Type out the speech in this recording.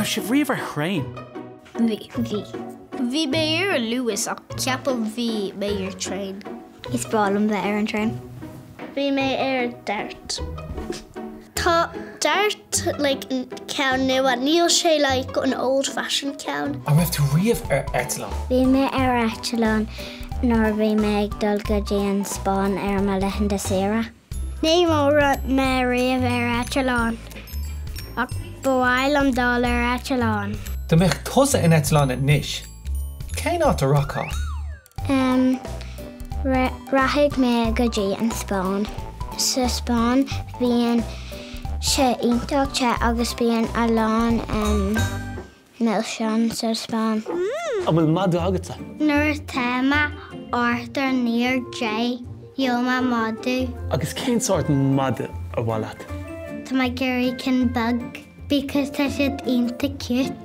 she river rain. Bhí mé ar Lewis ach ceapal bhí mé ar trein. Is brálam bheith ar an trein. Bhí mé ar dart. Tá dart ceann nu a níl sé an old-fashioned ceann. I have to riamh ar Etalán. Bhí mé ar Etalán nor bhí mé ag dul go dtí an Spáin ar me leithin de Sara. Ní mór mé riamh ar Etalán. Ach bhhail am dul ar Etalán. Do meach tosa in Etalán at níis. Cé ná a rocká? Rathaigh mé go dtí an Spáin. Sa Spáin bhíonn sé iontógte agus bíonn a lán Milseán sa Spáin. Bhfuil madú agatsa? Nuair téma átar níor dé Ioma madú. Agus cén sort mad a bhhailad? Tá mai gurí cin bug because tá siad ionta cute.